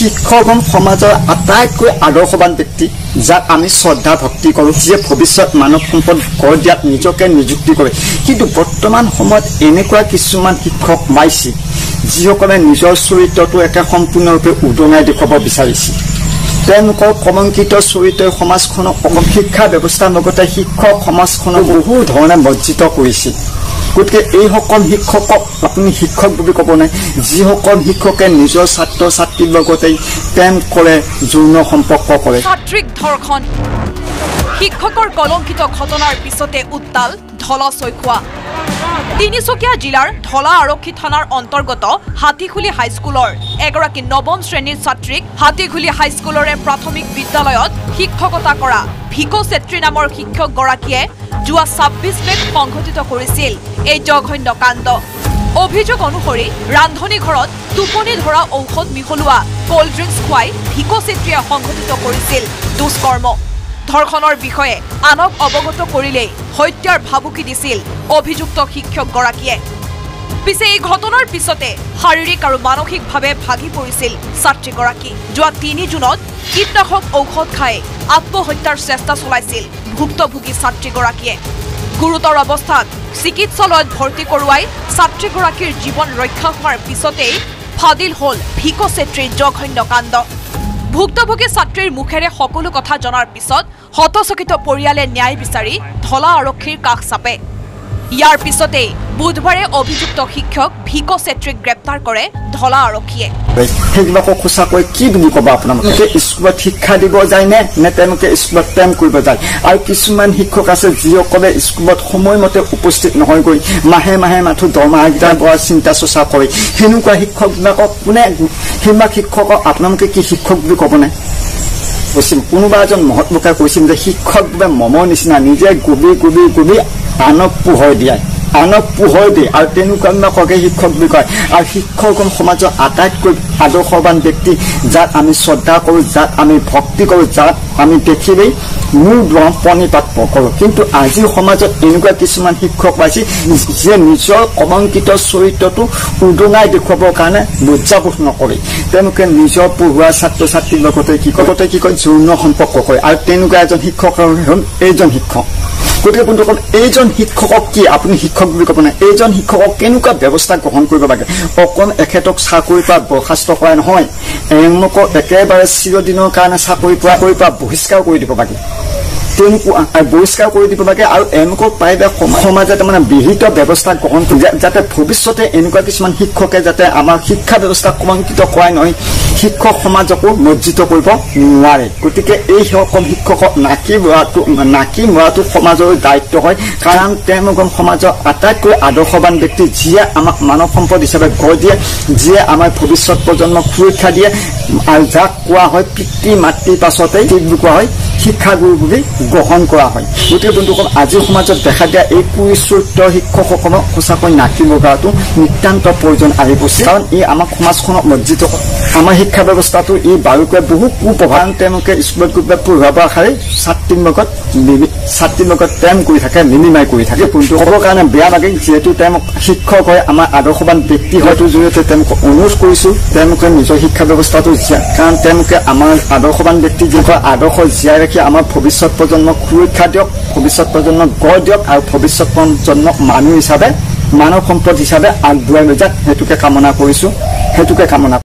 শিক্ষকগণ সমাজৰ আটাইতকৈ আদৰ্শবান ব্যক্তি যাক আমি শ্ৰদ্ধা ভক্তি কৰোঁ যিয়ে ভৱিষ্যত মানৱ সম্পদ গঢ় দিয়াত নিজকে নিযুক্তি কৰে কিন্তু বৰ্তমান সময়ত এনেকুৱা কিছুমান শিক্ষক পাইছে যিসকলে নিজৰ চৰিত্ৰটো একে সম্পূৰ্ণৰূপে উদঙাই দেখুৱাব বিচাৰিছে তেওঁলোকৰ কলংকিত চৰিত্ৰই সমাজখনক শিক্ষা ব্যৱস্থাৰ লগতে শিক্ষক সমাজখনক বহু ধৰণে বঞ্চিত কৰিছে গতিকে এইসকল শিক্ষকক আপুনি শিক্ষক বুলি ক'ব নাই যিসকল শিক্ষকে নিজৰ ছাত্ৰ ছাত্ৰীৰ লগতে প্ৰেম কৰে যৌন সম্পৰ্ক কৰে ছাত্ৰীক ধৰ্ষণ শিক্ষকৰ কলংকিত ঘটনাৰ পিছতে উত্তাল ঢলা চৈখোৱা তিনিচুকীয়া জিলাৰ ঢলা আৰক্ষী থানাৰ অন্তৰ্গত হাতীখুলি হাইস্কুলৰ এগৰাকী নৱম শ্ৰেণীৰ ছাত্ৰীক হাতীখুলি হাইস্কুলৰে প্ৰাথমিক বিদ্যালয়ত শিক্ষকতা কৰা ভিকো চেত্ৰী নামৰ শিক্ষকগৰাকীয়ে যোৱা ২৬ মেত সংঘটিত কৰিছিল এই জঘন্য কাণ্ড অভিযোগ অনুসৰি ৰান্ধনী ঘৰত টোপনি ধৰা ঔষধ মিহলোৱা কোল্ড ড্ৰিংকছ খুৱাই ভিকো চেত্ৰীয়ে সংঘটিত কৰিছিল দুষ্কৰ্ম ধৰ্ষণৰ বিষয়ে আনক অৱগত কৰিলেই হত্যাৰ ভাবুকি দিছিল অভিযুক্ত শিক্ষকগৰাকীয়ে পিছে এই ঘটনাৰ পিছতে শাৰীৰিক আৰু মানসিকভাৱে ভাগি পৰিছিল ছাত্ৰীগৰাকী যোৱা ৩ জুনত কীটনাশক ঔষধ খাই আত্মহত্যাৰ চেষ্টা চলাইছিল ভুক্তভোগী ছাত্ৰীগৰাকীয়ে গুৰুতৰ অৱস্থাত চিকিৎসালয়ত ভৰ্তি কৰোৱাই ছাত্ৰীগৰাকীৰ জীৱন ৰক্ষা হোৱাৰ পিছতেই ফাদিল হ'ল ভিকো চেত্ৰীৰ জঘন্য কাণ্ড ভুক্তভোগী ছাত্ৰীৰ মুখেৰে সকলো কথা জনাৰ পিছত হতচকিত পৰিয়ালে ন্যায় বিচাৰি ঢলা আৰক্ষীৰ কাষ চাপে ইয়াৰ পিছতেই বুধবাৰে অভিযুক্ত শিক্ষক ভিকো চেত্ৰীক গ্ৰেপ্তাৰ কৰে ঢলা আৰক্ষীয়ে সেইবিলাকক সঁচাকৈ কি বুলি ক'ব আপোনালোকে স্কুলত শিক্ষা দিব যায় নে তেওঁলোকে স্কুলত প্ৰেম কৰিব যায় আৰু কিছুমান শিক্ষক আছে যিসকলে স্কুলত সময়মতে উপস্থিত নহয়গৈ মাহে মাহে মাথো দৰমহা পোৱাৰ চিন্তা চৰ্চা কৰে সেনেকুৱা শিক্ষকবিলাকক কোনে সেইবিলাক শিক্ষকক আপোনালোকে কি শিক্ষক বুলি ক'ব নাই কৈছিল কোনোবা এজন মহৎ লোকে কৈছিল যে শিক্ষক বোলে মমৰ নিচিনা নিজে গুবি গুবি গুবি আনক পোহৰ দিয়ে আৰু তেনেকুৱাকে শিক্ষক বুলি কয় আৰু শিক্ষকগণ সমাজৰ আটাইতকৈ আদৰ্শবান ব্যক্তি যাক আমি শ্ৰদ্ধা কৰোঁ যাক আমি ভক্তি কৰোঁ যাক আমি দেখিলেই মূৰ দুৱাৰ প্ৰণিপাত কৰোঁ কিন্তু আজিৰ সমাজত এনেকুৱা কিছুমান শিক্ষক পাইছে যিয়ে নিজৰ কলংকিত চৰিত্ৰটো উদঙাই দেখুৱাবৰ কাৰণে লজ্জাবোধ নকৰে তেওঁলোকে নিজৰ পঢ়ুৱা ছাত্ৰ ছাত্ৰীৰ লগতে কি কয় যৌন সম্পৰ্ক কৰে আৰু তেনেকুৱা এজন শিক্ষক হ'ল এইজন শিক্ষক গতিকে বন্ধুসকল এইজন শিক্ষকক কি আপুনি শিক্ষক বুলি ক'ব নাই এইজন শিক্ষকক কেনেকুৱা ব্যৱস্থা গ্ৰহণ কৰিব লাগে অকল এখেতক চাকৰিৰ পৰা বৰ্খাস্ত কৰা নহয় এওঁলোকক একেবাৰে চিৰদিনৰ কাৰণে চাকৰিৰ পৰা বহিষ্কাৰ কৰি দিব লাগে বহিষ্কাৰ কৰি দিব লাগে আৰু এওঁলোকক পাৰিলে সমাজে তাৰমানে বিহিত ব্যৱস্থা গ্ৰহণ কৰি যাতে ভৱিষ্যতে এনেকুৱা কিছুমান শিক্ষকে যাতে আমাৰ শিক্ষা ব্যৱস্থা কলংকিত কৰাই নহয় শিক্ষক সমাজকো লজ্জিত কৰিব নোৱাৰে গতিকে এই সকল শিক্ষকক নাকি মৰাটো সমাজৰ দায়িত্ব হয় কাৰণ তেওঁলোকৰ সমাজৰ আটাইতকৈ আদৰ্শবান ব্যক্তি যিয়ে আমাক মানৱ সম্পদ হিচাপে গঢ় দিয়ে যিয়ে আমাৰ ভৱিষ্যত প্ৰজন্মক সুৰক্ষা দিয়ে আৰু যাক কোৱা হয় পিতৃ মাতৃৰ পাছতেই কোৱা হয় শিক্ষাগুৰু বুলি গ্ৰহণ কৰা হয় গতিকে বন্ধুসকল আজিৰ সমাজত দেখা দিয়া এই কুচৰিত্ৰ শিক্ষকসকলক সঁচাকৈ নাকি লগাটো নিতান্ত প্ৰয়োজন আহি পৰিছে কাৰণ ই আমাক সমাজখনক লজ্জিত কৰে আমাৰ শিক্ষা ব্যৱস্থাটো ই বাৰুকৈ বহু কুপ্ৰভাৱ তেওঁলোকে স্কুলত গৈ পঢ়ুৱাব আশাৰে ছাত্ৰীৰ লগত প্ৰেম কৰি থাকে নিৰ্ণয় কৰি থাকে বন্ধুসকলৰ কাৰণে বেয়া লাগে যিহেতু তেওঁলোক শিক্ষক হয় আমাৰ আদৰ্শবান ব্যক্তি হয়তো জৰিয়তে তেওঁলোকক অনুৰোধ কৰিছোঁ তেওঁলোকে নিজৰ শিক্ষা ব্যৱস্থাটো কাৰণ তেওঁলোকে আমাৰ আদৰ্শবান ব্যক্তি যিসকল আদৰ্শ জীয়াই ৰাখি আমাৰ ভৱিষ্যত প্ৰজন্মক সুৰক্ষা দিয়ক ভৱিষ্যত প্ৰজন্মক গঢ় দিয়ক আৰু ভৱিষ্যত প্ৰজন্মক মানুহ হিচাপে মানৱ সম্পদ হিচাপে আগবঢ়াই লৈ যাক সেইটোকে কামনা কৰিছোঁ